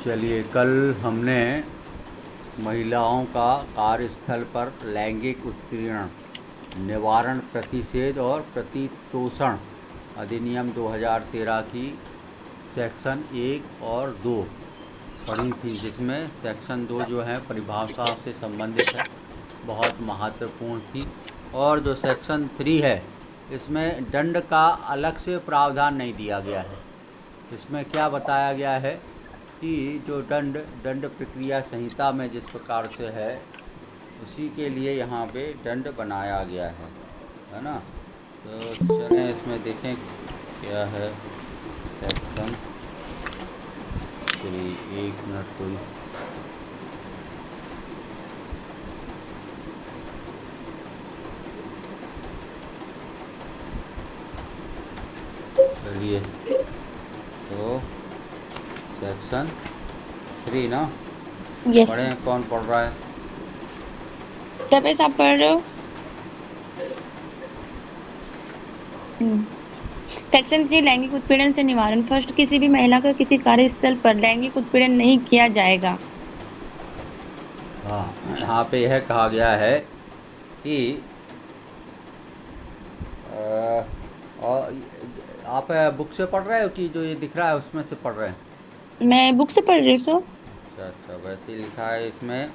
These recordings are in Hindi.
चलिए, कल हमने महिलाओं का कार्यस्थल पर लैंगिक उत्पीड़न निवारण प्रतिषेध और प्रतितोषण अधिनियम 2013 की सेक्शन 1 और 2 पढ़ी थी, जिसमें सेक्शन 2 जो है परिभाषा से संबंधित है, बहुत महत्वपूर्ण थी। और जो सेक्शन 3 है, इसमें दंड का अलग से प्रावधान नहीं दिया गया है। इसमें क्या बताया गया है कि जो दंड प्रक्रिया संहिता में जिस प्रकार से है, उसी के लिए यहाँ पे दंड बनाया गया है ना। तो चलें इसमें देखें क्या है सेक्शन 3। एक मिनट कोई चलिए, तो सेक्शन 3 ना यस पढ़ें। कौन पढ़ रहा है? तबीयत आप पढ़ रहे हो। सेक्शन 3 लैंगिक उत्पीड़न से निवारण। फर्स्ट, किसी भी महिला का किसी कार्यस्थल पर लैंगिक उत्पीड़न नहीं किया जाएगा। हाँ, यहाँ पे यह कहा गया है कि और आप बुक से पढ़ रहे हो कि जो ये दिख रहा है उसमें से पढ़ रहे हैं? मैं बुक से पढ़ रही हूँ। अच्छा, वैसे ही लिखा है इसमें।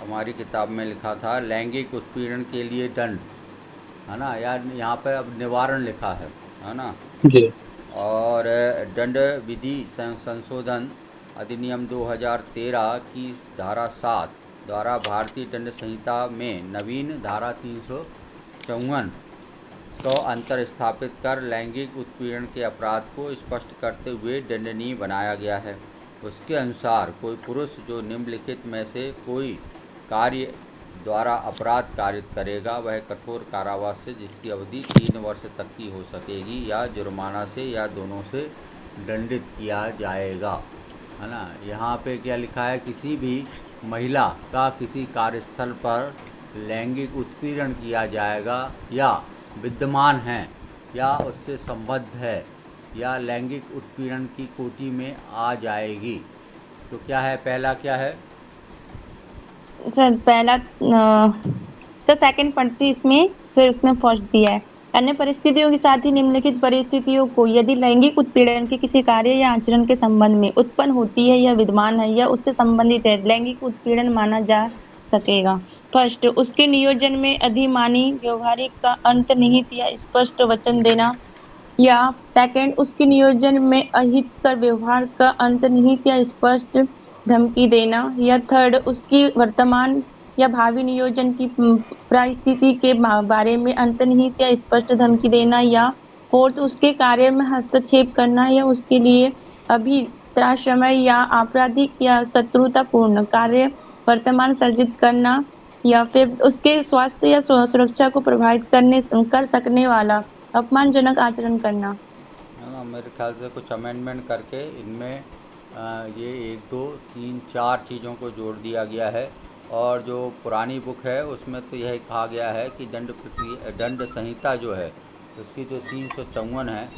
हमारी किताब में लिखा था लैंगिक उत्पीड़न के लिए दंड, है ना, यार यहाँ पे अब निवारण लिखा है ना। जी। और दंड विधि संशोधन अधिनियम 2013 की धारा 7 द्वारा भारतीय दंड संहिता में नवीन धारा 354 को अंतर स्थापित कर लैंगिक उत्पीड़न के अपराध को स्पष्ट करते हुए दंडनीय बनाया गया है। उसके अनुसार कोई पुरुष जो निम्नलिखित में से कोई कार्य द्वारा अपराध कारित करेगा, वह कठोर कारावास से जिसकी अवधि 3 वर्ष तक की हो सकेगी या जुर्माना से या दोनों से दंडित किया जाएगा, है ना। यहाँ पे क्या लिखा है? किसी भी महिला का किसी कार्यस्थल पर लैंगिक उत्पीड़न किया जाएगा या विद्यमान है या उससे संबद्ध है या लैंगिक उत्पीड़न की कोटि में आ जाएगी। तो क्या है, पहला क्या है? सर पहला सर सेकंड पढ़ती इसमें, फिर उसमें फर्स्ट दिया है। अन्य परिस्थितियों के साथ ही निम्नलिखित परिस्थितियों को यदि लैंगिक उत्पीड़न के किसी कार्य या आचरण के संबंध में उत्पन्न होती है या विद्यमान है या उससे संबंधित है, लैंगिक उत्पीड़न माना जा सकेगा। फर्स्ट, उसके नियोजन में अधिमानी व्यवहारिक का अंतर्निहित या स्पष्ट वचन देना, या सेकंड, उसके नियोजन में अहितकर व्यवहार का अंतर्निहित या स्पष्ट धमकी देना, या थर्ड, उसकी वर्तमान या भावी नियोजन की परिस्थिति के बारे में अंतर्निहित या स्पष्ट धमकी देना, या फोर्थ, उसके कार्य में हस्तक्षेप करना या उसके लिए अभित्राश्रय या आपराधिक या शत्रुतापूर्ण कार्य वर्तमान सर्जित करना, या फिर उसके स्वास्थ्य या सुरक्षा को प्रभावित कर सकने वाला अपमानजनक आचरण करना। मेरे ख्याल से कुछ अमेंडमेंट करके इनमें ये 1 2 3 4 चीज़ों को जोड़ दिया गया है। और जो पुरानी बुक है उसमें तो यह कहा गया है कि दंड संहिता जो है उसकी जो 354 है,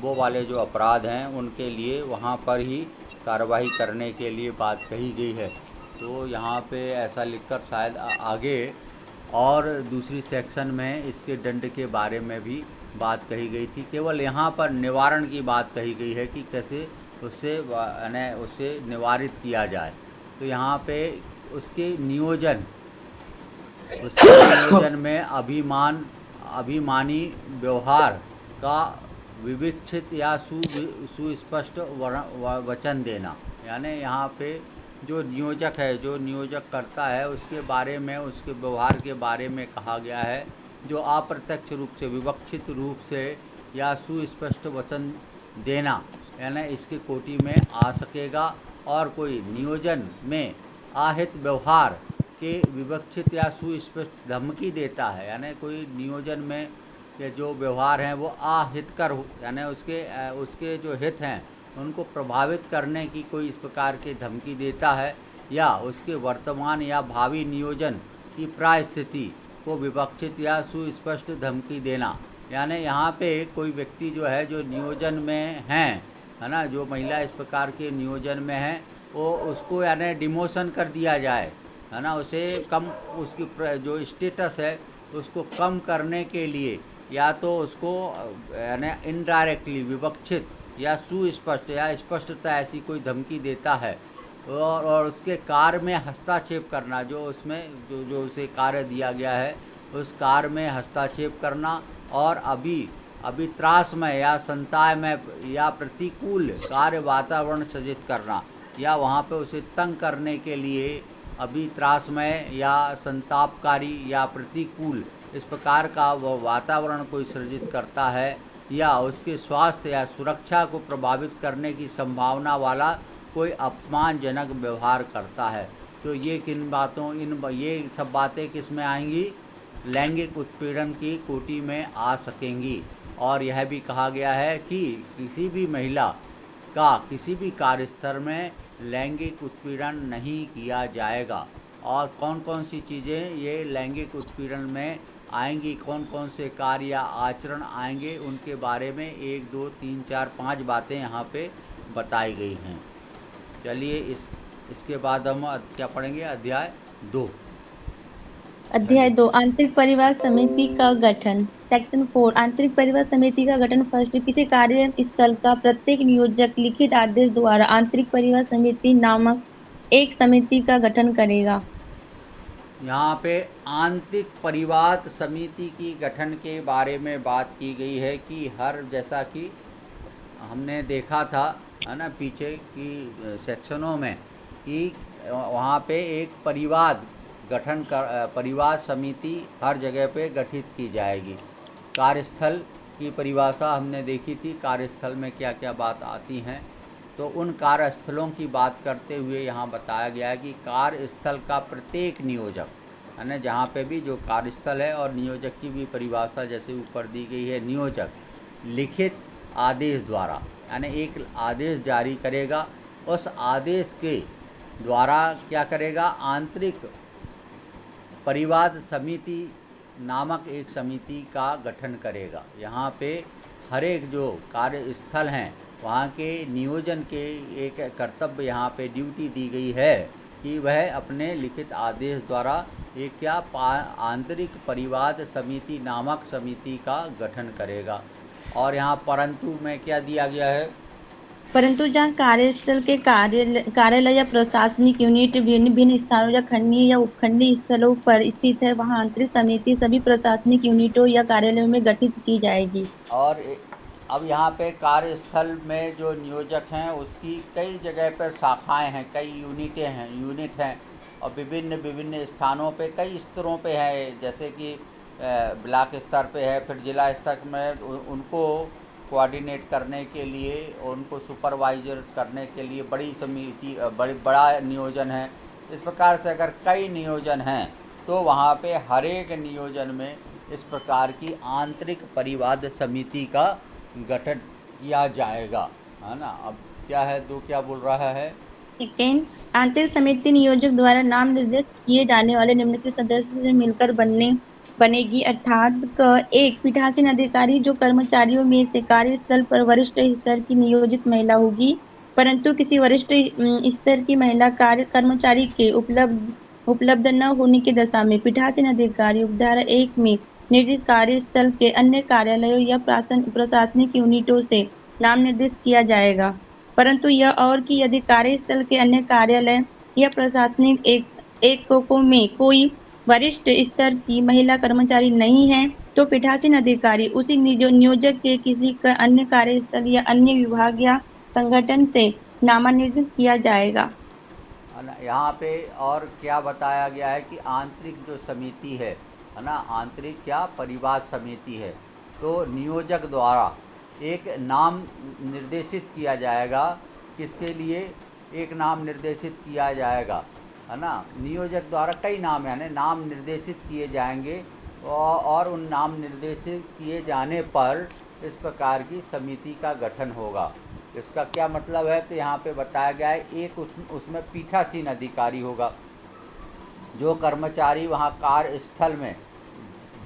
वो वाले जो अपराध हैं उनके लिए वहाँ पर ही कार्रवाई करने के लिए बात कही गई है। तो यहाँ पे ऐसा लिखकर शायद आगे और दूसरी सेक्शन में इसके दंड के बारे में भी बात कही गई थी। केवल यहाँ पर निवारण की बात कही गई है कि कैसे उससे निवारित किया जाए। तो यहाँ पे उसके नियोजन में अभिमानी व्यवहार का विवक्षित या सुस्पष्ट वचन देना, यानी यहाँ पे जो नियोजक है, जो नियोजक करता है, उसके बारे में, उसके व्यवहार के बारे में कहा गया है, जो अप्रत्यक्ष रूप से, विवक्षित रूप से या सुस्पष्ट वचन देना, यानी इसके कोटि में आ सकेगा। और कोई नियोजन में आहित व्यवहार के विवक्षित या सुस्पष्ट धमकी देता है, यानी कोई नियोजन में के जो व्यवहार हैं वो अहितकर, यानी उसके जो हित हैं उनको प्रभावित करने की कोई इस प्रकार की धमकी देता है, या उसके वर्तमान या भावी नियोजन की परिस्थिति को विवक्षित या सुस्पष्ट धमकी देना। यानी यहाँ पे कोई व्यक्ति जो है, जो नियोजन में है ना, जो महिला इस प्रकार के नियोजन में है वो उसको यानी डिमोशन कर दिया जाए, है ना, उसे कम, उसकी जो स्टेटस है उसको कम करने के लिए या तो उसको यानी इनडायरेक्टली विवक्षित या सुस्पष्ट या स्पष्टता ऐसी कोई धमकी देता है, और उसके कार्य में हस्तक्षेप करना, जो उसमें जो जो उसे कार्य दिया गया है उस कार्य में हस्तक्षेप करना, और अभी त्रासमय या संतायमय या प्रतिकूल कार्य वातावरण सृजित करना, या वहाँ पे उसे तंग करने के लिए अभी त्रासमय या संतापकारी या प्रतिकूल इस प्रकार का वह वातावरण कोई सृजित करता है, या उसके स्वास्थ्य या सुरक्षा को प्रभावित करने की संभावना वाला कोई अपमानजनक व्यवहार करता है। तो ये किन बातों ये सब बातें किस में आएंगी? लैंगिक उत्पीड़न की कोटि में आ सकेंगी। और यह भी कहा गया है कि किसी भी महिला का किसी भी कार्यस्थल में लैंगिक उत्पीड़न नहीं किया जाएगा। और कौन कौन सी चीज़ें ये लैंगिक उत्पीड़न में आएंगी, कौन कौन से कार्य या आचरण आएंगे, उनके बारे में 1 2 3 4 5 बातें यहाँ पे बताई गई हैं। चलिए इसके बाद हम क्या पढ़ेंगे? अध्याय 2। अध्याय 2 आंतरिक परिवार समिति का गठन। सेक्शन 4 आंतरिक परिवार समिति का गठन। फर्स्ट, किसी कार्य स्थल का प्रत्येक नियोजक लिखित आदेश द्वारा आंतरिक परिवार समिति नामक एक समिति का गठन करेगा। यहाँ पे आंतरिक परिवार समिति की गठन के बारे में बात की गई है कि जैसा कि हमने देखा था, है ना, पीछे की सेक्शनों में, कि वहाँ पे एक परिवार समिति हर जगह पे गठित की जाएगी। कार्यस्थल की परिभाषा हमने देखी थी, कार्यस्थल में क्या क्या बात आती हैं। तो उन कार्यस्थलों की बात करते हुए यहाँ बताया गया है कि कार्यस्थल का प्रत्येक नियोजक, यानी जहाँ पे भी जो कार्यस्थल है, और नियोजक की भी परिभाषा जैसे ऊपर दी गई है, नियोजक लिखित आदेश द्वारा, यानी एक आदेश जारी करेगा, उस आदेश के द्वारा क्या करेगा? आंतरिक परिवार समिति नामक एक समिति का गठन करेगा। यहाँ पे हर एक जो कार्यस्थल हैं वहाँ के नियोजन के एक कर्तव्य, यहाँ पे ड्यूटी दी गई है कि वह अपने लिखित आदेश द्वारा एक आंतरिक परिवार समिति नामक समिति का गठन करेगा। और यहाँ परंतु में क्या दिया गया है? परंतु जहाँ कार्यस्थल के कार्यालय या प्रशासनिक यूनिट भिन्न भिन्न स्थानों या खंडीय या उपखंडीय स्थलों पर स्थित है, वहाँ आंतरिक समिति सभी प्रशासनिक यूनिटों या कार्यालयों में गठित की जाएगी। और अब यहाँ पे कार्यस्थल में जो नियोजक हैं उसकी कई जगह पर शाखाएं हैं, कई यूनिट हैं, और विभिन्न स्थानों पे कई स्तरों पे है, जैसे कि ब्लॉक स्तर पे है, फिर जिला स्तर में उनको कोऑर्डिनेट करने के लिए, उनको सुपरवाइजर करने के लिए बड़ी समिति, बड़ा नियोजन है। इस प्रकार से अगर कई नियोजन हैं तो वहाँ पे हर एक नियोजन में इस प्रकार की आंतरिक परिवार समिति का गठन किया जाएगा, है ना। अब क्या है, क्या बोल रहा है? सेकेंड, आंतरिक समिति नियोजक द्वारा नाम निर्देशित किए जाने वाले निम्नलिखित सदस्य से मिलकर बनेगी, अर्थात एक पीठासीन अधिकारी जो कर्मचारियों में से कार्यस्थल पर वरिष्ठ स्तर की नियोजित महिला होगी, परंतु किसी वरिष्ठ स्तर की महिला कर्मचारी के उपलब्ध न होने की दशा में पीठासीन अधिकारी उपधारा 1 में निर्दिष्ट कार्यस्थल के अन्य कार्यालयों या प्रशासनिक यूनिटों से नाम निर्देशित किया जाएगा। परंतु यह और कि यदि कार्यस्थल के अन्य कार्यालय या प्रशासनिक एककों में कोई वरिष्ठ स्तर की महिला कर्मचारी नहीं है, तो पीठासीन अधिकारी उसी नियोजक के किसी अन्य कार्यस्थल या अन्य विभाग या संगठन से नामांकित किया जाएगा। यहाँ पे और क्या बताया गया है कि आंतरिक जो समिति है ना, आंतरिक क्या परिवार समिति है, तो नियोजक द्वारा एक नाम निर्देशित किया जाएगा। किसके लिए एक नाम निर्देशित किया जाएगा, है ना? नियोजक द्वारा कई नाम, यानी नाम निर्देशित किए जाएंगे, और उन नाम निर्देशित किए जाने पर इस प्रकार की समिति का गठन होगा। इसका क्या मतलब है? तो यहाँ पे बताया गया है, एक उसमें पीठासीन अधिकारी होगा, जो कर्मचारी वहाँ कार्यस्थल में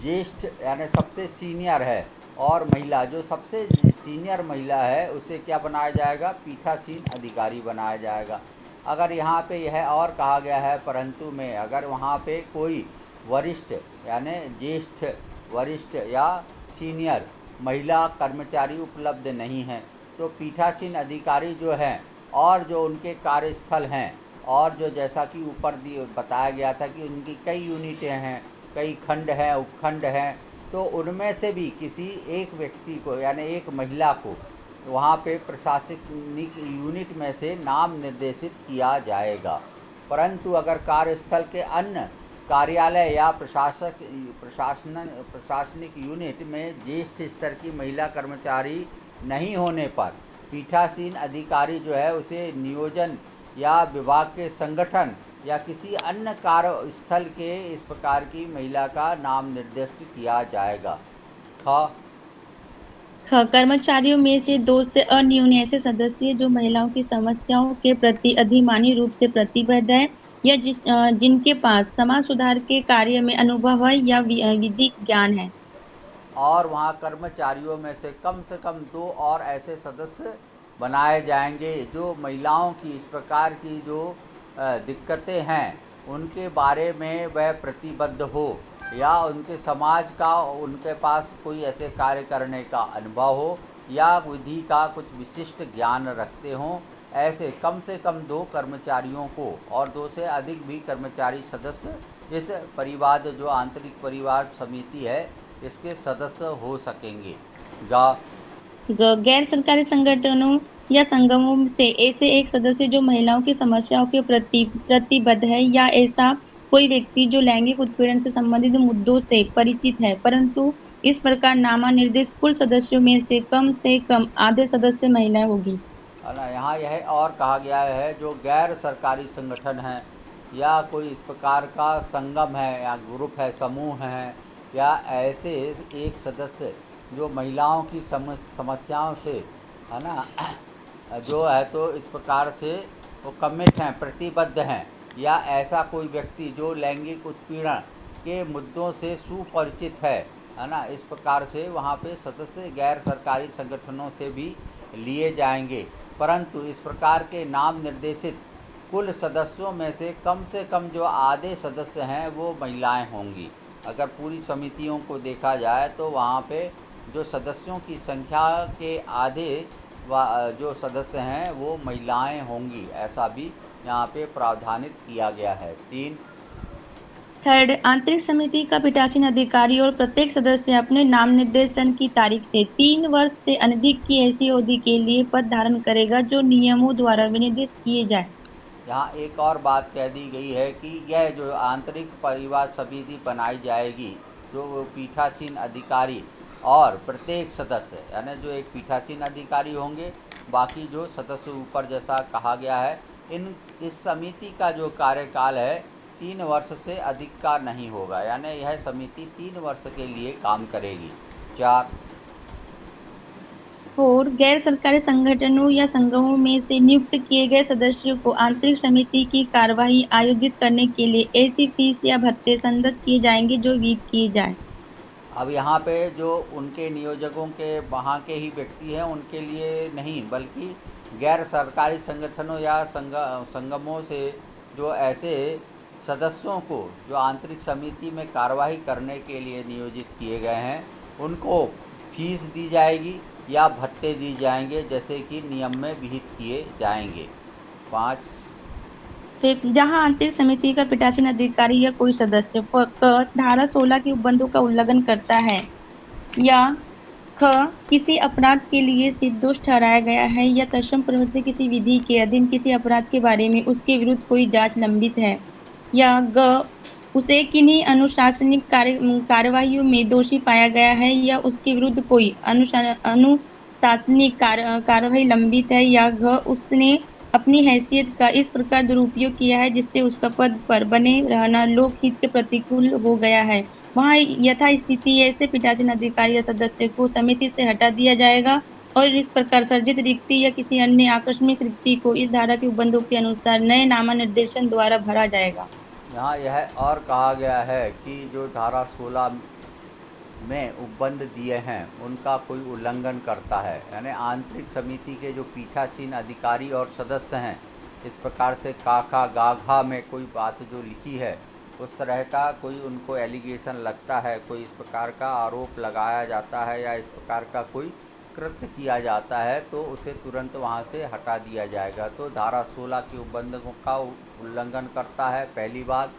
ज्येष्ठ यानी सबसे सीनियर है, और महिला जो सबसे सीनियर महिला है उसे क्या बनाया जाएगा? पीठासीन अधिकारी बनाया जाएगा। अगर यहाँ पे यह और कहा गया है परंतु में, अगर वहाँ पे कोई वरिष्ठ यानी ज्येष्ठ, वरिष्ठ या सीनियर महिला कर्मचारी उपलब्ध नहीं है, तो पीठासीन अधिकारी जो हैं और जो उनके कार्यस्थल हैं, और जो जैसा कि ऊपर बताया गया था कि उनकी कई यूनिटें हैं, कई खंड हैं, उपखंड हैं, तो उनमें से भी किसी एक व्यक्ति को यानी एक महिला को वहाँ पे प्रशासनिक यूनिट में से नाम निर्देशित किया जाएगा। परंतु अगर कार्यस्थल के अन्य कार्यालय या प्रशासनिक यूनिट में ज्येष्ठ स्तर की महिला कर्मचारी नहीं होने पर पीठासीन अधिकारी जो है उसे नियोजन या विभाग के संगठन या किसी अन्य कार्यस्थल के इस प्रकार की महिला का नाम निर्दिष्ट किया जाएगा। कर्मचारियों में से 2 से अनियुक्त ऐसे सदस्य जो महिलाओं की समस्याओं के प्रति अधिमानी रूप से प्रतिबद्ध है या जिनके पास समाज सुधार के कार्य में अनुभव है या विधिक ज्ञान है। और वहाँ कर्मचारियों में से कम 2 और ऐसे सदस्य बनाए जाएंगे जो महिलाओं की इस प्रकार की जो दिक्कतें हैं उनके बारे में वह प्रतिबद्ध हो या उनके समाज का उनके पास कोई ऐसे कार्य करने का अनुभव हो या विधि का कुछ विशिष्ट ज्ञान रखते हों। ऐसे कम से कम 2 कर्मचारियों को और 2 से अधिक भी कर्मचारी सदस्य इस परिवार जो आंतरिक परिवार समिति है इसके सदस्य हो सकेंगे। गैर सरकारी संगठनों या संगमों से ऐसे एक सदस्य जो महिलाओं की समस्याओं के प्रति प्रतिबद्ध है या ऐसा कोई व्यक्ति जो लैंगिक उत्पीड़न से संबंधित मुद्दों से परिचित है, परंतु इस प्रकार नामनिर्देशित कुल सदस्यों में से कम आधे सदस्य महिलाएं होगी। यहाँ यह और कहा गया है जो गैर सरकारी संगठन है या कोई इस प्रकार का संगम है या ग्रुप है, समूह है, या ऐसे एक सदस्य जो महिलाओं की समस्याओं से है ना जो है तो इस प्रकार से वो कमिट हैं, प्रतिबद्ध हैं, या ऐसा कोई व्यक्ति जो लैंगिक उत्पीड़न के मुद्दों से सुपरिचित है ना, इस प्रकार से वहाँ पे सदस्य गैर सरकारी संगठनों से भी लिए जाएंगे। परंतु इस प्रकार के नाम निर्देशित कुल सदस्यों में से कम जो आधे सदस्य हैं वो महिलाएं होंगी। अगर पूरी समितियों को देखा जाए तो वहाँ पे जो सदस्यों की संख्या के आधे जो सदस्य हैं वो महिलाएं होंगी, ऐसा भी यहाँ पे प्रावधानित किया गया है। 3 थर्ड, आंतरिक समिति का पीठासीन अधिकारी और प्रत्येक सदस्य अपने नाम निर्देशन की तारीख से 3 वर्ष से अधिक की ऐसी अवधि के लिए पद धारण करेगा जो नियमों द्वारा विनिर्दिष्ट किए जाए। यहाँ एक और बात कह दी गई है कि यह जो आंतरिक परिवार समिति बनाई जाएगी जो पीठासीन अधिकारी और प्रत्येक सदस्य यानी जो एक पीठासीन अधिकारी होंगे, बाकी जो सदस्य ऊपर जैसा कहा गया है, इस समिति का जो कार्यकाल है 3 वर्ष से अधिक का नहीं होगा, यानी यह समिति 3 वर्ष के लिए काम करेगी। 4 और गैर सरकारी संगठनों या संगमों में से नियुक्त किए गए सदस्यों को आंतरिक समिति की कार्यवाही आयोजित करने के लिए ऐसी फीस या भत्ते संदर्भ किए जाएंगे जो विहित किए जाए। अब यहाँ पे जो उनके नियोजकों के वहाँ के ही व्यक्ति हैं उनके लिए नहीं, बल्कि गैर सरकारी संगठनों या संगमों से जो ऐसे सदस्यों को जो आंतरिक समिति में कार्यवाही करने के लिए नियोजित किए गए हैं उनको फीस दी जाएगी या भत्ते दी जाएंगे जैसे कि नियम में विहित किए जाएंगे। 5 जहां आंतरिक समिति का पीठासीन अधिकारी या कोई सदस्य धारा 16 के उपबंधों का उल्लंघन करता है या किसी अपराध के लिए निर्दोष ठहराया गया है या तत्सम प्रवृत्ति किसी विधि के अधीन किसी अपराध के बारे में उसके विरुद्ध कोई जांच लंबित है या उसे किन्हीं अनुशासनिक कार्यवाहियों में दोषी पाया गया है या उसके विरुद्ध कोई अनुशासनिक कार्यवाही लंबित है या उसने अपनी हैसियत का इस प्रकार दुरुपयोग किया है जिससे उसका पद पर बने रहना लोकहित के प्रतिकूल हो गया है, वहाँ यथास्थिति ऐसे पीठासीन अधिकारी या सदस्य को समिति से हटा दिया जाएगा और इस प्रकार सर्जित रिक्ति या किसी अन्य आकस्मिक रिक्ति को इस धारा के उपबंधों के अनुसार नए नामनिर्देशन द्वारा भरा जाएगा। यहाँ यह और कहा गया है कि जो धारा 16 में उपबंध दिए हैं उनका कोई उल्लंघन करता है, यानी आंतरिक समिति के जो पीठासीन अधिकारी और सदस्य हैं इस प्रकार से काका गाघा में कोई बात जो लिखी है उस तरह का कोई उनको एलिगेशन लगता है, कोई इस प्रकार का आरोप लगाया जाता है या इस प्रकार का कोई कृत्य किया जाता है तो उसे तुरंत वहाँ से हटा दिया जाएगा। तो धारा 16 के उपबंधों का उल्लंघन करता है, पहली बात।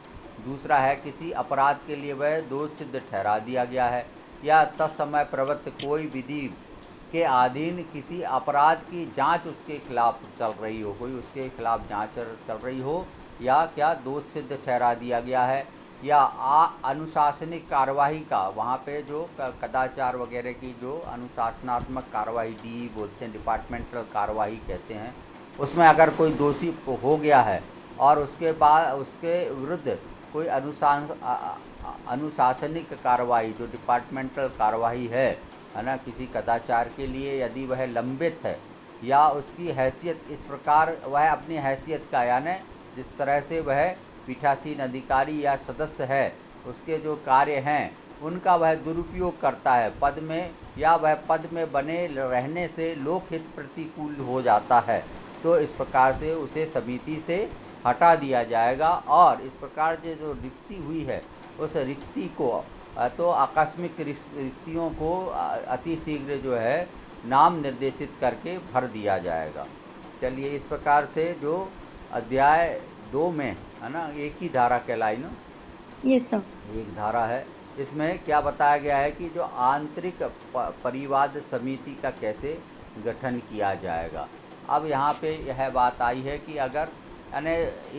दूसरा है किसी अपराध के लिए वह दोष सिद्ध ठहरा दिया गया है या तत्समय प्रवृत्त कोई विधि के अधीन किसी अपराध की जांच उसके खिलाफ चल रही हो, कोई उसके खिलाफ जांच चल रही हो या क्या दोष सिद्ध ठहरा दिया गया है या अनुशासनिक कार्यवाही का, वहाँ पे जो कदाचार वगैरह की जो अनुशासनात्मक कार्रवाई डी बोलते हैं, डिपार्टमेंटल कार्रवाई कहते हैं, उसमें अगर कोई दोषी हो गया है और उसके बाद उसके विरुद्ध कोई अनुशासनिक कार्रवाई जो डिपार्टमेंटल कार्रवाई है ना, किसी कदाचार के लिए यदि वह लंबित है या उसकी हैसियत इस प्रकार वह अपनी हैसियत का यानी जिस तरह से वह पीठासीन अधिकारी या सदस्य है उसके जो कार्य हैं उनका वह दुरुपयोग करता है पद में या वह पद में बने रहने से लोकहित प्रतिकूल हो जाता है, तो इस प्रकार से उसे समिति से हटा दिया जाएगा। और इस प्रकार से जो रिक्ति हुई है उस रिक्ति को तो आकस्मिक रिक्तियों को अति शीघ्र जो है नाम निर्देशित करके भर दिया जाएगा। चलिए, इस प्रकार से जो अध्याय 2 में है ना, एक ही धारा कहलाई ना, ये सब एक धारा है, इसमें क्या बताया गया है कि जो आंतरिक परिवाद समिति का कैसे गठन किया जाएगा। अब यहाँ पे यह बात आई है कि अगर यानी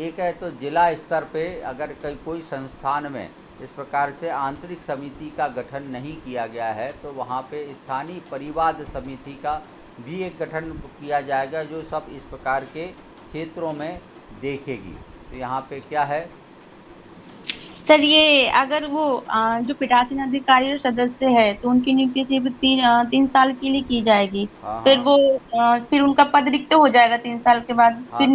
एक है तो जिला स्तर पे अगर कोई संस्थान में इस प्रकार से आंतरिक समिति का गठन नहीं किया गया है तो वहाँ पे स्थानीय परिवाद समिति का भी एक गठन किया जाएगा जो सब इस प्रकार के क्षेत्रों में देखेगी। तो यहाँ पे क्या है सर, ये अगर वो जो पीठासीन अधिकारी और सदस्य है तो उनकी नियुक्ति सिर्फ 3 साल के लिए की जाएगी। हाँ फिर हाँ वो फिर उनका पद रिक्त हो जाएगा 3 साल के बाद, हाँ फिर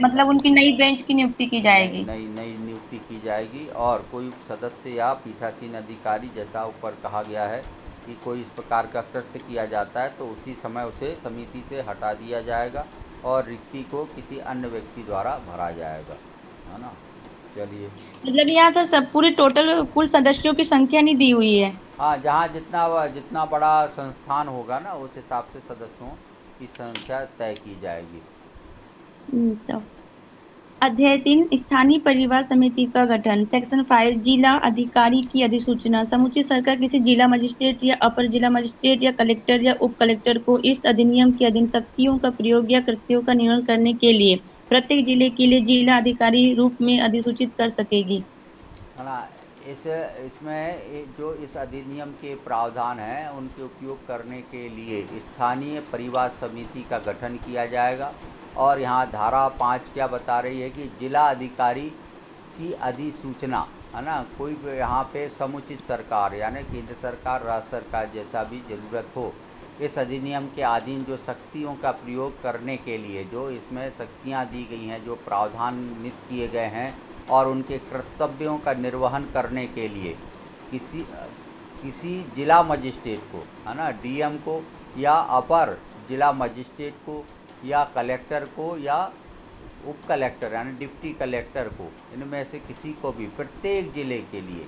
मतलब उनकी नई बेंच की नियुक्ति की नई जाएगी। नई नई नियुक्ति की जाएगी और कोई सदस्य या पीठासीन अधिकारी जैसा ऊपर कहा गया है कि कोई इस प्रकार का कृत्य किया जाता है तो उसी समय उसे समिति से हटा दिया जाएगा और रिक्ति को किसी अन्य व्यक्ति द्वारा भरा जाएगा, है ना। चलिए, मतलब यहाँ सर सब पूरी टोटल कुल सदस्यों की संख्या नहीं दी हुई है। हाँ, जहाँ जितना बड़ा संस्थान होगा ना उस हिसाब से सदस्यों की संख्या तय की जाएगी। तो अध्याय 3 स्थानीय परिवार समिति का गठन। सेक्शन 5 जिला अधिकारी की अधिसूचना। समुचित सरकार किसी जिला मजिस्ट्रेट या अपर जिला मजिस्ट्रेट या कलेक्टर या उप कलेक्टर को इस अधिनियम के अधीन शक्तियों का प्रयोग या कृत्यों का निर्वहन करने के लिए प्रत्येक जिले के लिए जिला अधिकारी रूप में अधिसूचित कर सकेगी, है ना। इसमें जो इस अधिनियम के प्रावधान हैं उनके उपयोग करने के लिए स्थानीय परिवार समिति का गठन किया जाएगा। और यहाँ धारा 5 क्या बता रही है कि जिला अधिकारी की अधिसूचना, है ना, कोई भी यहाँ पे समुचित सरकार यानी केंद्र सरकार राज्य सरकार जैसा भी ज़रूरत हो इस अधिनियम के अधीन जो शक्तियों का प्रयोग करने के लिए जो इसमें शक्तियाँ दी गई हैं, जो प्रावधानित किए गए हैं और उनके कर्तव्यों का निर्वहन करने के लिए किसी जिला मजिस्ट्रेट को, है ना, डीएम को या अपर जिला मजिस्ट्रेट को या कलेक्टर को या उप कलेक्टर यानी डिप्टी कलेक्टर को, इनमें से किसी को भी प्रत्येक जिले के लिए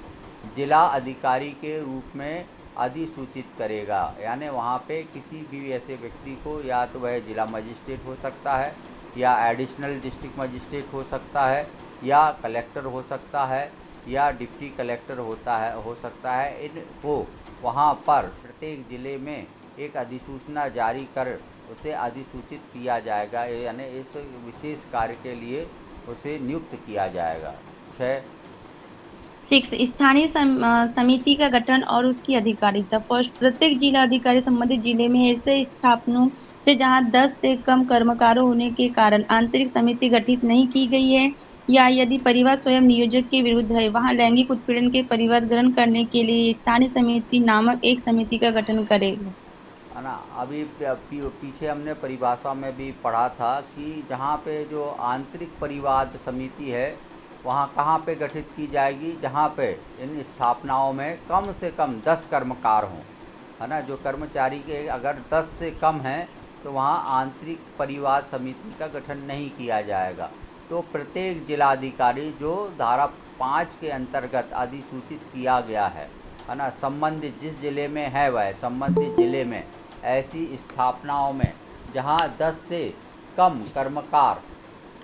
जिला अधिकारी के रूप में अधिसूचित करेगा। यानी वहाँ पे किसी भी ऐसे व्यक्ति को या तो वह जिला मजिस्ट्रेट हो सकता है या एडिशनल डिस्ट्रिक्ट मजिस्ट्रेट हो सकता है या कलेक्टर हो सकता है या डिप्टी कलेक्टर हो सकता है। इनको वहाँ पर प्रत्येक ज़िले में एक अधिसूचना जारी कर उसे अधिसूचित किया जाएगा, यानी इस विशेष कार्य के लिए उसे नियुक्त किया जाएगा। 6 स्थानीय समिति का गठन और उसकी अधिकारिता। फर्स्ट, प्रत्येक जिला अधिकारी संबंधित जिले में ऐसे स्थापनों से जहां 10 से कम कर्मकारों होने के कारण आंतरिक समिति गठित नहीं की गई है या यदि परिवार स्वयं नियोजक के विरुद्ध है वहां लैंगिक उत्पीड़न के परिवार ग्रहण करने के लिए स्थानीय समिति नामक एक समिति का गठन करेगा, है ना। अभी पीछे हमने परिभाषा में भी पढ़ा था कि जहाँ पे जो आंतरिक परिवाद समिति है वहाँ कहाँ पे गठित की जाएगी, जहाँ पे इन स्थापनाओं में कम से कम 10 कर्मकार हों, है ना। जो कर्मचारी के अगर 10 से कम हैं तो वहाँ आंतरिक परिवार समिति का गठन नहीं किया जाएगा। तो प्रत्येक जिलाधिकारी जो धारा 5 के अंतर्गत अधिसूचित किया गया है ना, संबंधित जिस जिले में है वह संबंधित जिले में ऐसी स्थापनाओं में जहाँ 10 से कम कर्मकार,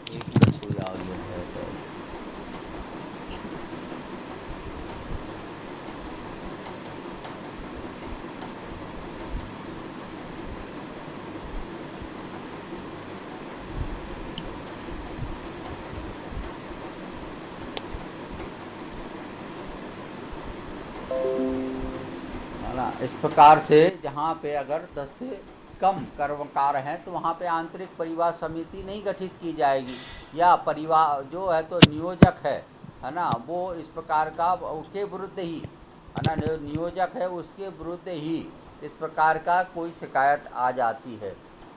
एक मिनट कोई आ गया है तो है ना। इस प्रकार से जहाँ पे अगर 10 से कम कर्मकार हैं तो वहाँ पे आंतरिक परिवार समिति नहीं गठित की जाएगी, या परिवार जो है तो नियोजक है ना, वो इस प्रकार का उसके विरुद्ध ही है ना, नियोजक है उसके विरुद्ध ही इस प्रकार का कोई शिकायत आ जाती है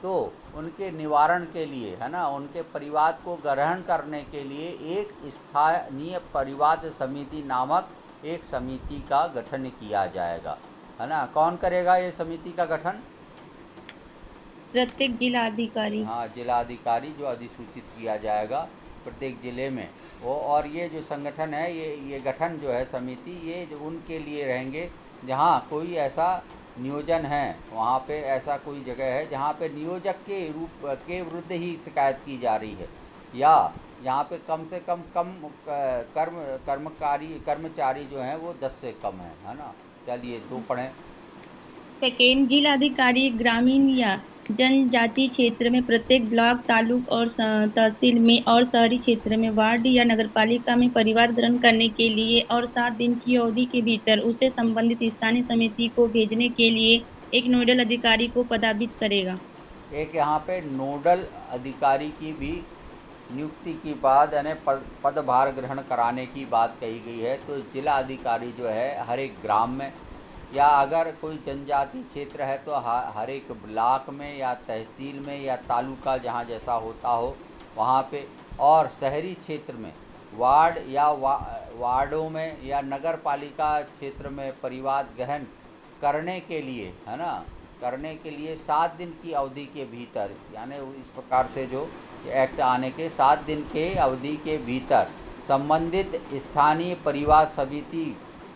तो उनके निवारण के लिए है ना, उनके परिवार को ग्रहण करने के लिए एक स्थानीय परिवार समिति नामक एक समिति का गठन किया जाएगा, है ना। कौन करेगा ये समिति का गठन? प्रत्येक जिलाधिकारी। हाँ, जिलाधिकारी जो अधिसूचित किया जाएगा प्रत्येक ज़िले में वो। और ये जो संगठन है ये गठन जो है समिति, ये जो उनके लिए रहेंगे जहाँ कोई ऐसा नियोजन है, वहाँ पे ऐसा कोई जगह है जहाँ पे नियोजक के रूप के विरुद्ध ही शिकायत की जा रही है, या यहाँ पे कम से कम कर्मचारी जो हैं वो 10 से कम है ना। चलिए 2 पढ़ें। सेकेंड, जिलाधिकारी ग्रामीण या जनजातीय क्षेत्र में प्रत्येक ब्लॉक, तालुक और तहसील में और शहरी क्षेत्र में वार्ड या नगरपालिका में परिवार ग्रहण करने के लिए और 7 दिन की अवधि के भीतर उसे संबंधित स्थानीय समिति को भेजने के लिए एक नोडल अधिकारी को पदस्थ करेगा। एक यहाँ पे नोडल अधिकारी की भी नियुक्ति की बात यानी पदभार ग्रहण कराने की बात कही गई है। तो जिला अधिकारी जो है हर एक ग्राम में, या अगर कोई जनजाति क्षेत्र है तो हर एक ब्लॉक में या तहसील में या तालुका जहाँ जैसा होता हो वहाँ पे, और शहरी क्षेत्र में वार्ड या वार्डों में या नगर पालिका क्षेत्र में परिवार ग्रहण करने के लिए है ना, करने के लिए 7 दिन की अवधि के भीतर, यानी इस प्रकार से जो एक्ट आने के 7 दिन के अवधि के भीतर संबंधित स्थानीय परिवार समिति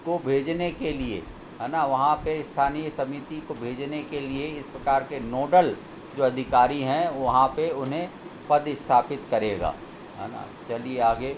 को भेजने के लिए है ना, वहाँ पे स्थानीय समिति को भेजने के लिए इस प्रकार के नोडल जो अधिकारी हैं वहाँ पे उन्हें पद स्थापित करेगा, है ना। चलिए आगे।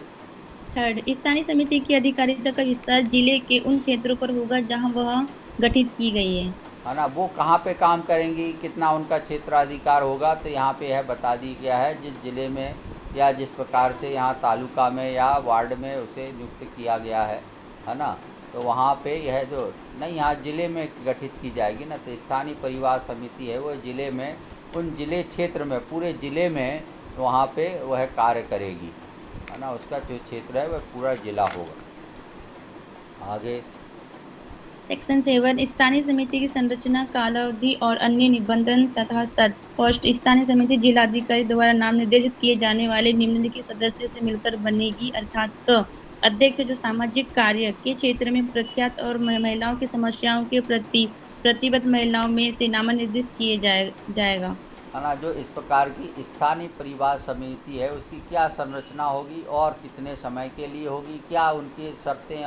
थर्ड, स्थानीय समिति की अधिकारिता का विस्तार जिले के उन क्षेत्रों पर होगा जहां वह गठित की गई है ना। वो कहाँ पे काम करेंगी, कितना उनका क्षेत्राधिकार होगा, तो यहाँ पे यह बता दी गया है जिस जिले में या जिस प्रकार से यहाँ तालुका में या वार्ड में उसे नियुक्त किया गया है ना, तो वहाँ पे यह जो नहीं यहाँ ज़िले में गठित की जाएगी ना, तो स्थानीय परिवार समिति है वो ज़िले में, उन ज़िले क्षेत्र में पूरे ज़िले में वहाँ पे वह कार्य करेगी, है ना। उसका जो क्षेत्र है वह पूरा ज़िला होगा। आगे सेक्शन 7, स्थानीय समिति की संरचना, कालावधि और अन्य निबंधन तथा शर्त। फर्स्ट, स्थानीय समिति जिलाधिकारी द्वारा नाम निर्देशित किए जाने वाले निम्नलिखित सदस्यों से मिलकर बनेगी, अर्थात क, अध्यक्ष जो सामाजिक कार्य के क्षेत्र में प्रख्यात और महिलाओं की समस्याओं के प्रति प्रतिबद्ध महिलाओं में से नामनिर्देशित किए जाएगा, है ना। जो इस प्रकार की स्थानीय परिवार समिति है उसकी क्या संरचना होगी और कितने समय के लिए होगी, क्या उनकी शर्तें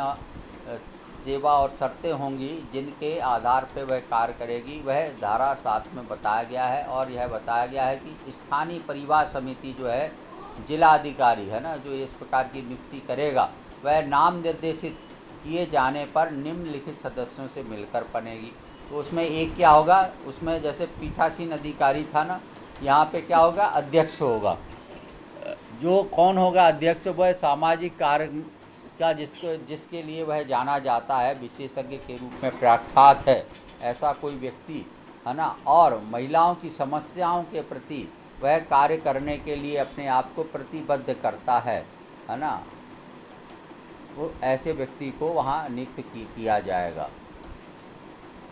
सेवा और शर्तें होंगी जिनके आधार पर वह कार्य करेगी, वह धारा 7 में बताया गया है। और यह बताया गया है कि स्थानीय परिवार समिति जो है जिलाधिकारी है ना, जो इस प्रकार की नियुक्ति करेगा वह नाम निर्देशित किए जाने पर निम्नलिखित सदस्यों से मिलकर बनेगी। तो उसमें एक क्या होगा, उसमें जैसे पीठासीन अधिकारी था ना, यहाँ पे क्या होगा, अध्यक्ष होगा। जो कौन होगा अध्यक्ष, वह सामाजिक कार्य का जिसके लिए वह जाना जाता है, विशेषज्ञ के रूप में प्रख्यात है ऐसा कोई व्यक्ति, है ना। और महिलाओं की समस्याओं के प्रति वह कार्य करने के लिए अपने आप को प्रतिबद्ध करता है ना, वो ऐसे व्यक्ति को वहाँ नियुक्त किया जाएगा।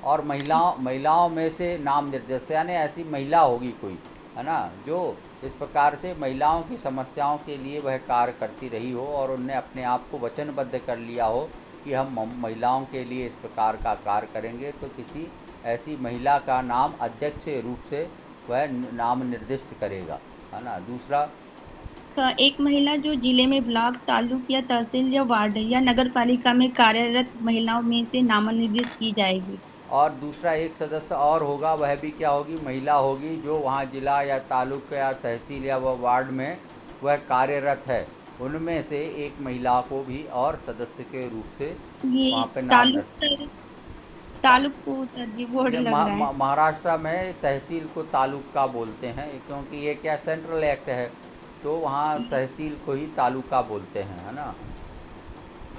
और महिलाओं में से नाम निर्देश, यानी ऐसी महिला होगी कोई, है ना, जो इस प्रकार से महिलाओं की समस्याओं के लिए वह कार्य करती रही हो और उनने अपने आप को वचनबद्ध कर लिया हो कि हम महिलाओं के लिए इस प्रकार का कार्य करेंगे, तो किसी ऐसी महिला का नाम अध्यक्ष रूप से वह नाम निर्दिष्ट करेगा, है ना। दूसरा, एक महिला जो जिले में ब्लॉक, तालुक या तहसील या वार्ड या नगर पालिका में कार्यरत महिलाओं में से नामनिर्देशित की जाएगी। और दूसरा एक सदस्य और होगा, वह भी क्या होगी, महिला होगी, जो वहाँ जिला या तालुक या तहसील या वह वार्ड में वह कार्यरत है। उनमें से एक महिला को भी और सदस्य के रूप से ये वहाँ पे नाम तालुक रख। तालुक को तरजीह बोर्ड ये लग रहा है। महाराष्ट्र में तहसील को तालुका बोलते हैं, क्योंकि ये क्या सेंट्रल एक्ट है, तो वहाँ तहसील को ही तालुका बोलते हैं, है ना।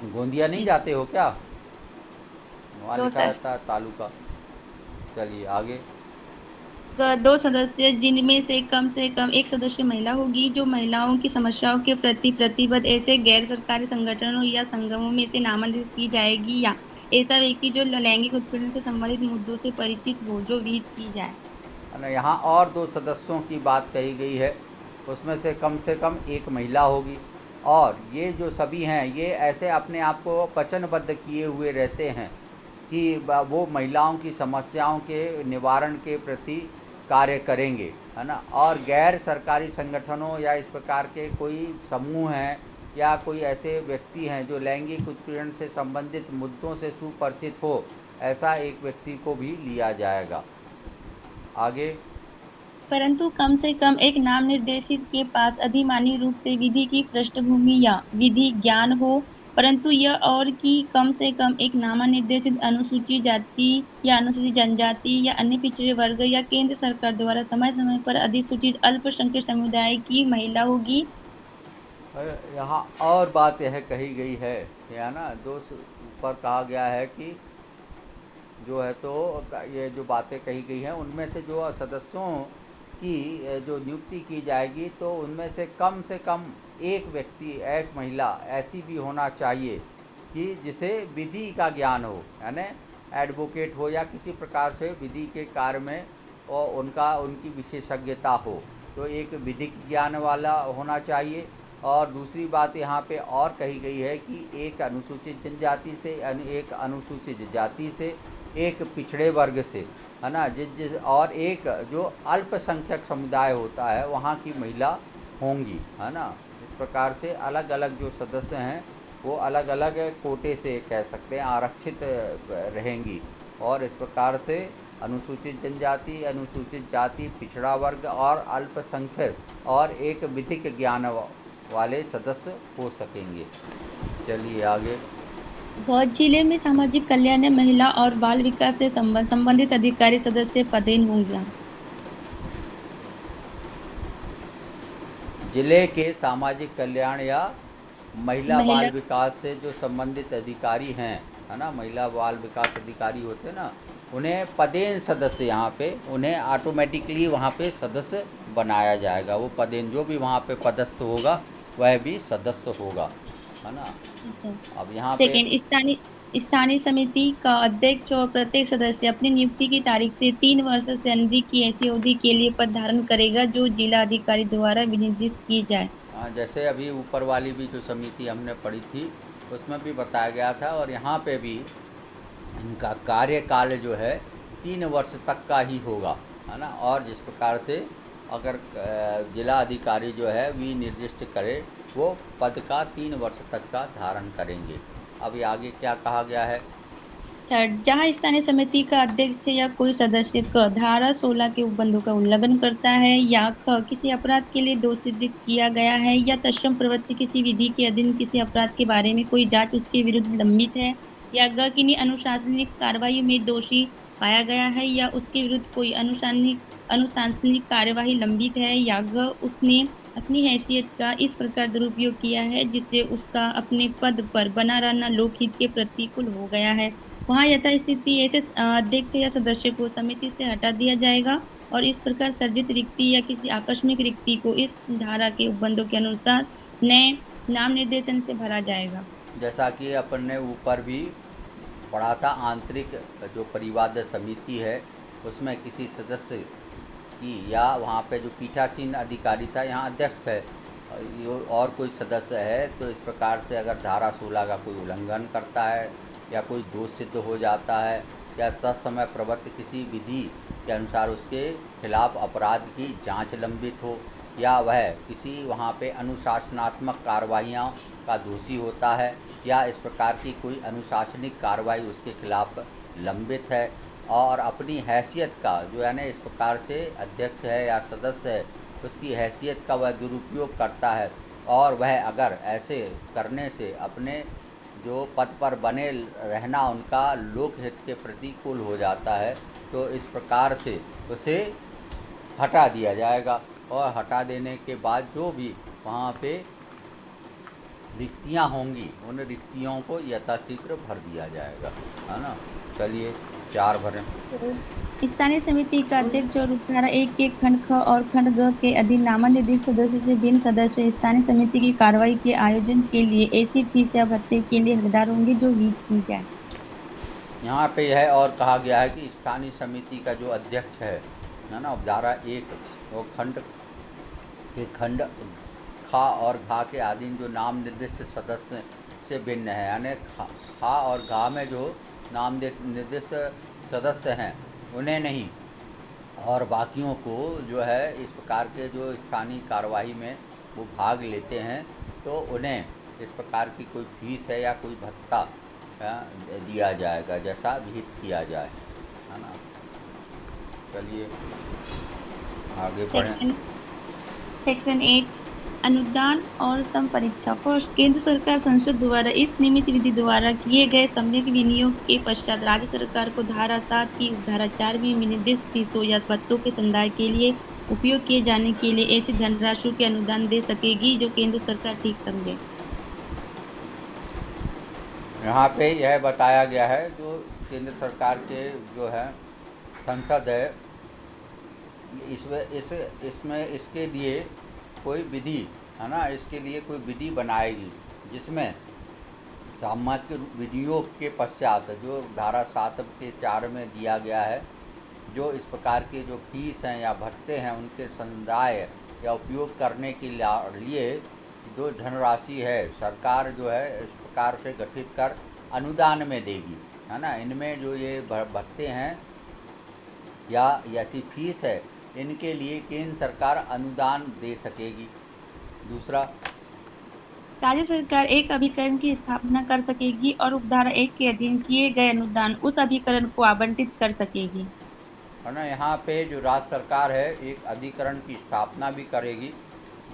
गोंदिया नहीं जाते हो क्या, वहाँ दो लिखा सर रहता है तालुका। चलिए आगे। दो सदस्य जिनमें से कम एक सदस्य महिला होगी, जो महिलाओं की समस्याओं के प्रति प्रतिबद्ध ऐसे गैर सरकारी संगठनों या संगमों में से नामांकित की जाएगी, या ऐसा व्यक्ति जो लैंगिक उत्पीड़न से संबंधित मुद्दों से परिचित हो, जो विहित की जाए। है ना। यहाँ और दो सदस्यों की बात कही गई है, उसमें से कम एक महिला होगी। और ये जो सभी हैं, ये ऐसे अपने आप को वचनबद्ध किए हुए रहते हैं कि वो महिलाओं की समस्याओं के निवारण के प्रति कार्य करेंगे, है ना। और गैर सरकारी संगठनों या इस प्रकार के कोई समूह हैं या कोई ऐसे व्यक्ति हैं जो लैंगिक उत्पीड़न से संबंधित मुद्दों से सुपरिचित हो, ऐसा एक व्यक्ति को भी लिया जाएगा। आगे। परंतु कम से कम एक नाम निर्देशित के पास अधिमानी रूप से विधि की पृष्ठभूमि या विधि ज्ञान हो। परंतु यह और कि कम से कम एक नामनिर्देशित अनुसूचित जाति या अनुसूचित जनजाति या अन्य पिछड़े वर्ग या केंद्र सरकार द्वारा समय समय पर अधिसूचित अल्पसंख्यक समुदाय की महिला होगी। यहाँ और बात यह कही गई है ना, ऊपर कहा गया है कि जो है तो ये जो बातें कही गई हैं, उनमें से जो सदस्यों की जो नियुक्ति की जाएगी, तो उनमें से कम एक व्यक्ति, एक महिला ऐसी भी होना चाहिए कि जिसे विधि का ज्ञान हो, यानी एडवोकेट हो या किसी प्रकार से विधि के कार्य में और उनकी विशेषज्ञता हो, तो एक विधिक ज्ञान वाला होना चाहिए। और दूसरी बात यहाँ पे और कही गई है कि एक अनुसूचित जनजाति से, एक अनुसूचित जाति से, एक पिछड़े वर्ग से, है ना, जिस और एक जो अल्पसंख्यक समुदाय होता है वहाँ की महिला होंगी, है ना। इस प्रकार से अलग अलग जो सदस्य हैं वो अलग अलग कोटे से, कह सकते हैं, आरक्षित रहेंगी। और इस प्रकार से अनुसूचित जनजाति, अनुसूचित जाति, पिछड़ा वर्ग और अल्पसंख्यक और एक विधिक ज्ञान वाले सदस्य हो सकेंगे। चलिए आगे। जिले में सामाजिक कल्याण, महिला और बाल विकास से संबंधित अधिकारी सदस्य पदेन होंगे। जिले के सामाजिक कल्याण या महिला बाल विकास से जो संबंधित अधिकारी हैं, है ना, महिला बाल विकास अधिकारी होते हैं ना, उन्हें पदेन सदस्य, यहाँ पे उन्हें ऑटोमेटिकली वहाँ पे सदस्य बनाया जाएगा। वो पदेन जो भी वहाँ पे पदस्थ होगा वह भी सदस्य होगा, है ना। अब यहाँ पे सेकेंड, स्थानीय समिति का अध्यक्ष और प्रत्येक सदस्य अपनी नियुक्ति की तारीख से 3 वर्ष से अधिक की ऐसी अवधि के लिए पद धारण करेगा, जो जिला अधिकारी द्वारा विनिर्दिष्ट की जाए। हाँ, जैसे अभी ऊपर वाली भी जो समिति हमने पढ़ी थी उसमें भी बताया गया था, और यहाँ पे भी इनका कार्यकाल जो है 3 वर्ष तक का ही होगा, है ना। और जिस प्रकार से अगर जिला अधिकारी जो है विनिर्दिष्ट करे, वो पद का 3 वर्ष तक का धारण करेंगे। अभी आगे क्या कहा गया है। जहाँ स्थानीय समिति का अध्यक्ष या कोई सदस्य क धारा 16 के उपबंधों का उल्लंघन करता है, या ख किसी अपराध के लिए दोषित किया गया है, या तत्सम प्रवृत्ति किसी विधि के अधीन किसी अपराध के बारे में कोई जांच उसके विरुद्ध लंबित है, या ग किन्हीं अनुशासनिक कार्रवाई में दोषी पाया गया है, या उसके विरुद्ध कोई अनुशासनिक कार्यवाही लंबित है, या ग उसने अपनी हैसियत का इस प्रकार दुरुपयोग किया है जिससे उसका अपने पद पर बना रहना लोकहित के प्रतिकूल हो गया है, वहाँ यथास्थिति ऐसे अध्यक्ष या सदस्य को समिति से हटा दिया जाएगा, और इस प्रकार सर्जित रिक्ति या किसी आकस्मिक रिक्ति को इस धारा के उपबंधों के अनुसार नए नाम निर्देशन से भरा जाएगा। जैसा कि अपन ने ऊपर भी पढ़ा था, आंतरिक जो परिवाद समिति है उसमें किसी सदस्य की, या वहाँ पे जो पीठासीन अधिकारी था, यहाँ अध्यक्ष है और कोई सदस्य है, तो इस प्रकार से अगर धारा 16 का कोई उल्लंघन करता है या कोई दोष सिद्ध हो जाता है, या तत्समय प्रवृत्त किसी विधि के अनुसार उसके खिलाफ अपराध की जांच लंबित हो, या वह किसी वहाँ पे अनुशासनात्मक कार्रवाइयों का दोषी होता है, या इस प्रकार की कोई अनुशासनिक कार्रवाई उसके खिलाफ लंबित है, और अपनी हैसियत का जो है ना इस प्रकार से अध्यक्ष है या सदस्य है उसकी हैसियत का वह दुरुपयोग करता है, और वह अगर ऐसे करने से अपने जो पद पर बने रहना उनका लोकहित के प्रतिकूल हो जाता है, तो इस प्रकार से उसे हटा दिया जाएगा। और हटा देने के बाद जो भी वहाँ पे रिक्तियाँ होंगी उन रिक्तियों को यथाशीघ्र भर दिया जाएगा, है ना। चलिए 4 भरें। स्थानीय समिति का अध्यक्ष और उपधारा 1 के खंड ख और खंड ग के अधीन नामांकित सदस्य से भिन्न सदस्य स्थानीय समिति की कार्रवाई के आयोजन के लिए ऐसी फीस या भत्ते के लिए हकदार होंगे जो विहित की जाए। यहाँ पे यह और कहा गया है कि स्थानीय समिति का जो अध्यक्ष है ना, उपधारा 1 वो खंड के खंड खा और घा के अधीन जो नाम निर्दिष्ट सदस्य से भिन्न है, यानी खा और घा में जो नाम निर्दिष्ट सदस्य हैं उन्हें नहीं, और बाकियों को जो है इस प्रकार के जो स्थानीय कार्यवाही में वो भाग लेते हैं तो उन्हें इस प्रकार की कोई फीस है या कोई भत्ता दिया जाएगा जैसा विहित किया जाए, है ना। चलिए आगे पढ़ें। सेक्शन 8 अनुदान और संपरीक्षा। फर्स्ट, केंद्र सरकार संसद द्वारा इस नियमित विधि द्वारा किए गए सम्यक विनियोग के पश्चात राज्य सरकार को धारा 7 की धारा 4 में निर्दिष्ट फीसों या भत्तों के संदाय के लिए उपयोग किए जाने के लिए ऐसी धनराशि के अनुदान दे सकेगी जो केंद्र सरकार ठीक समझे। यहाँ पे यह बताया गया है जो केंद्र सरकार के जो है संसद है इसमें इसके लिए कोई विधि है ना, इसके लिए कोई विधि बनाएगी जिसमें सामयिक विनियोग के पश्चात जो धारा 7 के 4 में दिया गया है जो इस प्रकार के जो फीस हैं या भत्ते हैं उनके संदाय या उपयोग करने के लिए जो धनराशि है सरकार जो है इस प्रकार से गठित कर अनुदान में देगी, है ना। इनमें जो ये भत्ते हैं या ऐसी फीस है इनके लिए केंद्र सरकार अनुदान दे सकेगी। दूसरा, राज्य सरकार एक अभिकरण की स्थापना कर सकेगी और उपधारा 1 के अधीन किए गए अनुदान उस अभिकरण को आवंटित कर सकेगी, है ना। यहाँ पे जो राज्य सरकार है एक अधिकरण की स्थापना भी करेगी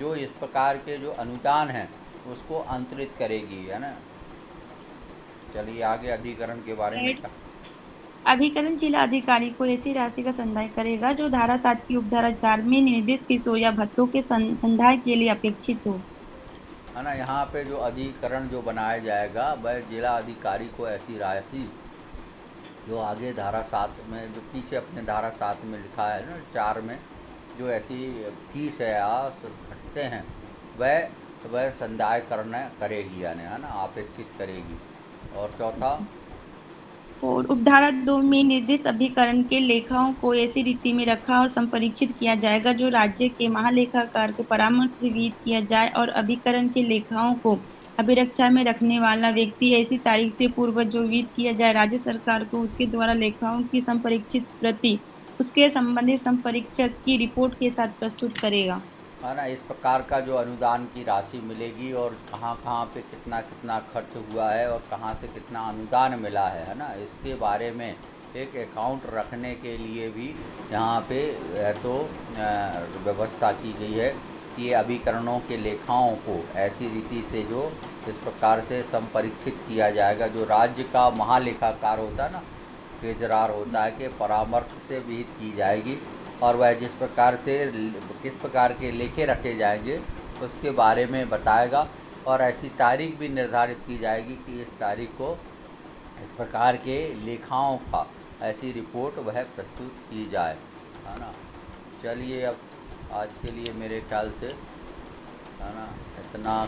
जो इस प्रकार के जो अनुदान हैं उसको अंतरित करेगी, है ना। चलिए आगे अधिकरण के बारे में। अभिकरण जिला अधिकारी को ऐसी राशि का संदाय करेगा जो धारा 7 की उपधारा 4 में निर्दिष्ट फीसों या भत्तों के संदाय के लिए अपेक्षित हो, है ना। यहाँ पे जो अधिकरण जो बनाया जाएगा वह जिला अधिकारी को ऐसी राशि जो आगे धारा 7 में जो पीछे अपने धारा 7 में लिखा है ना 4 में जो ऐसी फीस है या भत्ते हैं वह संदाय करेगी, यानी है ना अपेक्षित करेगी। और चौथा, और उपधारा 2 में निर्दिष्ट अभिकरण के लेखाओं को ऐसी रीति में रखा और संपरीक्षित किया जाएगा जो राज्य के महालेखाकार के परामर्श से विहित किया जाए, और अभिकरण के लेखाओं को अभिरक्षा में रखने वाला व्यक्ति ऐसी तारीख से पूर्व जो विहित किया जाए राज्य सरकार को उसके द्वारा लेखाओं की संपरीक्षित प्रति उसके संबंधित संपरीक्षक की रिपोर्ट के साथ प्रस्तुत करेगा, है ना। इस प्रकार का जो अनुदान की राशि मिलेगी और कहाँ कहाँ पे कितना कितना खर्च हुआ है और कहाँ से कितना अनुदान मिला है ना, इसके बारे में एक अकाउंट रखने के लिए भी यहाँ पे तो व्यवस्था की गई है कि ये अभिकरणों के लेखाओं को ऐसी रीति से जो इस प्रकार से संपरीक्षित किया जाएगा जो राज्य का महालेखाकार होता है ना, ट्रेजरार होता है, कि परामर्श से विहित की जाएगी, और वह जिस प्रकार से किस प्रकार के लेखे रखे जाएंगे उसके बारे में बताएगा, और ऐसी तारीख भी निर्धारित की जाएगी कि इस तारीख को इस प्रकार के लेखाओं का ऐसी रिपोर्ट वह प्रस्तुत की जाए, है ना। चलिए अब आज के लिए मेरे ख्याल से, है ना, इतना